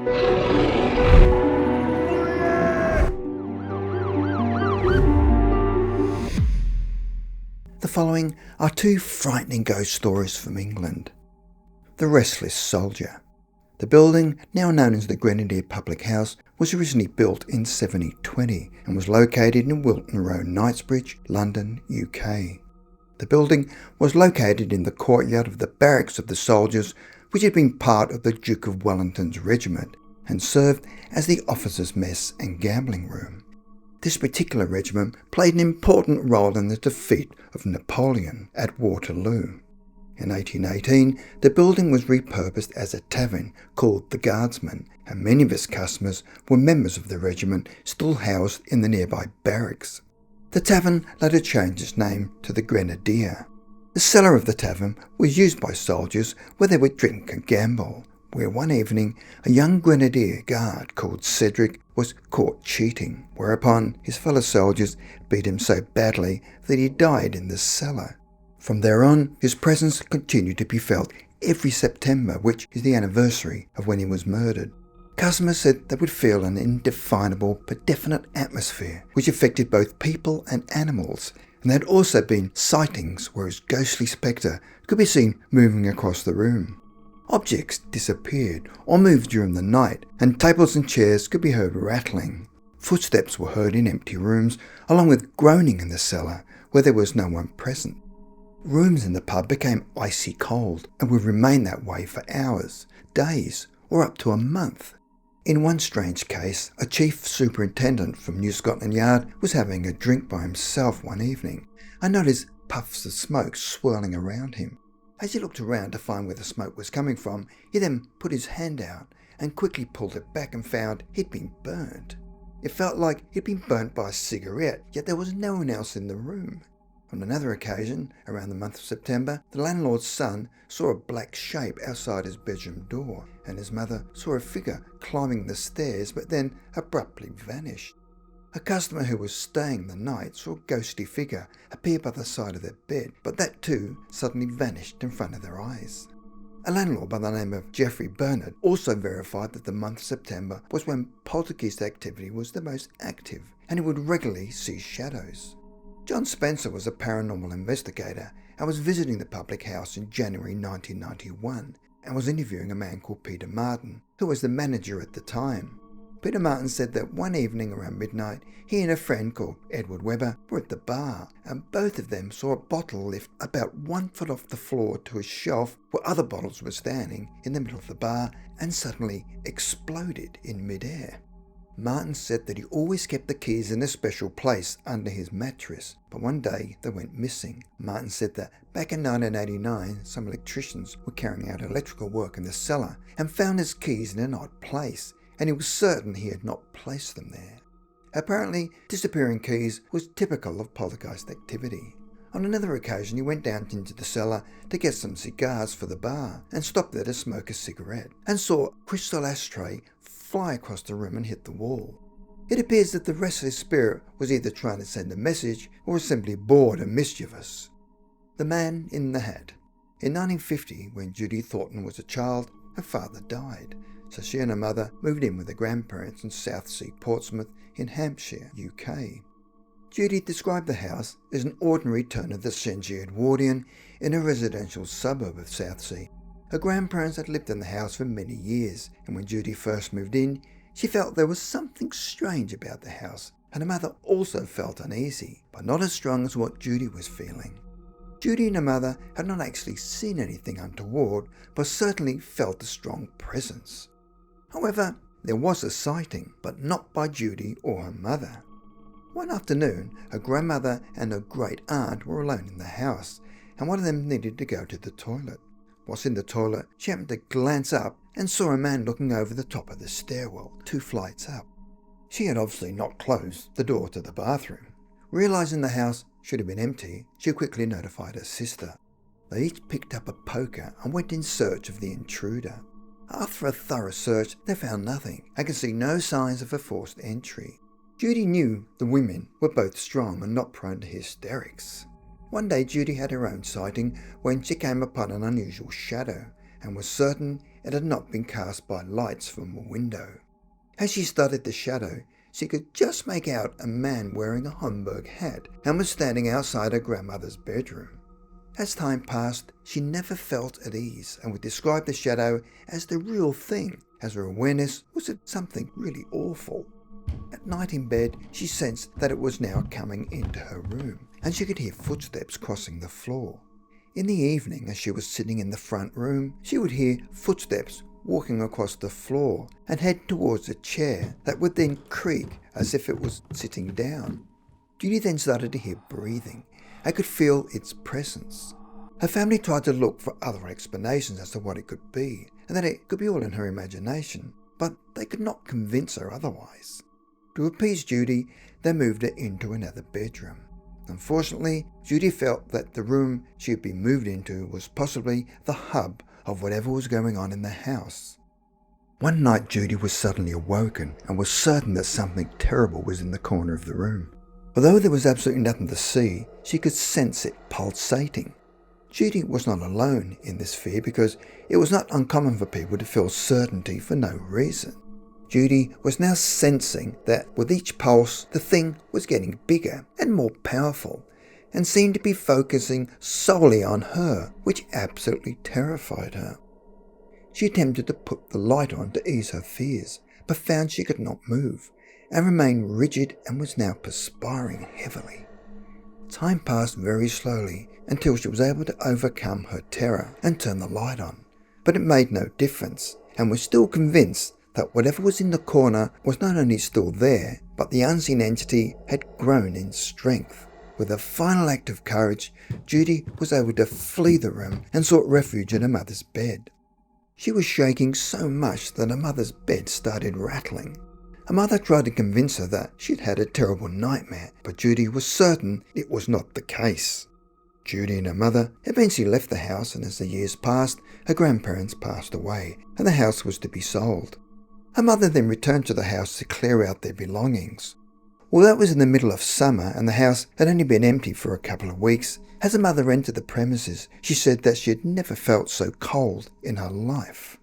The following are two frightening ghost stories from England. The Restless Soldier. The building, now known as the Grenadier Public House, was originally built in 1720 and was located in Wilton Road, Knightsbridge, London, UK. The building was located in the courtyard of the barracks of the soldiers, which had been part of the Duke of Wellington's regiment and served as the officers' mess and gambling room. This particular regiment played an important role in the defeat of Napoleon at Waterloo. In 1818, the building was repurposed as a tavern called the Guardsman, and many of its customers were members of the regiment still housed in the nearby barracks. The tavern later changed its name to the Grenadier. The cellar of the tavern was used by soldiers where they would drink and gamble, where one evening a young Grenadier guard called Cedric was caught cheating, whereupon his fellow soldiers beat him so badly that he died in the cellar. From there on, his presence continued to be felt every September, which is the anniversary of when he was murdered. Customers said they would feel an indefinable but definite atmosphere which affected both people and animals, and there had also been sightings where his ghostly spectre could be seen moving across the room. Objects disappeared or moved during the night, and tables and chairs could be heard rattling. Footsteps were heard in empty rooms, along with groaning in the cellar where there was no one present. Rooms in the pub became icy cold and would remain that way for hours, days, or up to a month. In one strange case, a chief superintendent from New Scotland Yard was having a drink by himself one evening and noticed puffs of smoke swirling around him. As he looked around to find where the smoke was coming from, he then put his hand out and quickly pulled it back and found he'd been burnt. It felt like he'd been burnt by a cigarette, yet there was no one else in the room. On another occasion, around the month of September, the landlord's son saw a black shape outside his bedroom door, and his mother saw a figure climbing the stairs but then abruptly vanished. A customer who was staying the night saw a ghostly figure appear by the side of their bed, but that too suddenly vanished in front of their eyes. A landlord by the name of Geoffrey Bernard also verified that the month of September was when poltergeist activity was the most active, and he would regularly see shadows. John Spencer was a paranormal investigator and was visiting the public house in January 1991 and was interviewing a man called Peter Martin, who was the manager at the time. Peter Martin said that one evening around midnight, he and a friend called Edward Webber were at the bar, and both of them saw a bottle lift about 1 foot off the floor to a shelf where other bottles were standing in the middle of the bar and suddenly exploded in midair. Martin said that he always kept the keys in a special place under his mattress, but one day they went missing. Martin said that back in 1989, some electricians were carrying out electrical work in the cellar and found his keys in an odd place, and he was certain he had not placed them there. Apparently, disappearing keys was typical of poltergeist activity. On another occasion, he went down into the cellar to get some cigars for the bar and stopped there to smoke a cigarette and saw a crystal ashtray fly across the room and hit the wall. It appears that the restless spirit was either trying to send a message or was simply bored and mischievous. The Man in the Hat. In 1950, when Judy Thornton was a child, her father died, so she and her mother moved in with her grandparents in Southsea, Portsmouth in Hampshire, UK. Judy described the house as an ordinary turn-of-the-century Edwardian in a residential suburb of Southsea. Her grandparents had lived in the house for many years, and when Judy first moved in, she felt there was something strange about the house, and her mother also felt uneasy, but not as strong as what Judy was feeling. Judy and her mother had not actually seen anything untoward, but certainly felt a strong presence. However, there was a sighting, but not by Judy or her mother. One afternoon, her grandmother and her great-aunt were alone in the house, and one of them needed to go to the toilet. Whilst in the toilet, she happened to glance up and saw a man looking over the top of the stairwell, 2 flights up. She had obviously not closed the door to the bathroom. Realising the house should have been empty, she quickly notified her sister. They each picked up a poker and went in search of the intruder. After a thorough search, they found nothing and could see no signs of a forced entry. Judy knew the women were both strong and not prone to hysterics. One day Judy had her own sighting when she came upon an unusual shadow and was certain it had not been cast by lights from a window. As she studied the shadow, she could just make out a man wearing a Homburg hat and was standing outside her grandmother's bedroom. As time passed, she never felt at ease and would describe the shadow as the real thing, as her awareness was of something really awful. At night in bed, she sensed that it was now coming into her room, and she could hear footsteps crossing the floor. In the evening, as she was sitting in the front room, she would hear footsteps walking across the floor and head towards a chair that would then creak as if it was sitting down. Judy then started to hear breathing and could feel its presence. Her family tried to look for other explanations as to what it could be, and that it could be all in her imagination, but they could not convince her otherwise. To appease Judy, they moved her into another bedroom. Unfortunately, Judy felt that the room she had been moved into was possibly the hub of whatever was going on in the house. One night Judy was suddenly awoken and was certain that something terrible was in the corner of the room. Although there was absolutely nothing to see, she could sense it pulsating. Judy was not alone in this fear because it was not uncommon for people to feel certainty for no reason. Judy was now sensing that with each pulse the thing was getting bigger and more powerful and seemed to be focusing solely on her, which absolutely terrified her. She attempted to put the light on to ease her fears, but found she could not move, and remained rigid and was now perspiring heavily. Time passed very slowly until she was able to overcome her terror and turn the light on, but it made no difference, and was still convinced that whatever was in the corner was not only still there, but the unseen entity had grown in strength. With a final act of courage, Judy was able to flee the room and sought refuge in her mother's bed. She was shaking so much that her mother's bed started rattling. Her mother tried to convince her that she'd had a terrible nightmare, but Judy was certain it was not the case. Judy and her mother eventually left the house, and as the years passed, her grandparents passed away, and the house was to be sold. Her mother then returned to the house to clear out their belongings. Although it was in the middle of summer and the house had only been empty for a couple of weeks, as her mother entered the premises, she said that she had never felt so cold in her life.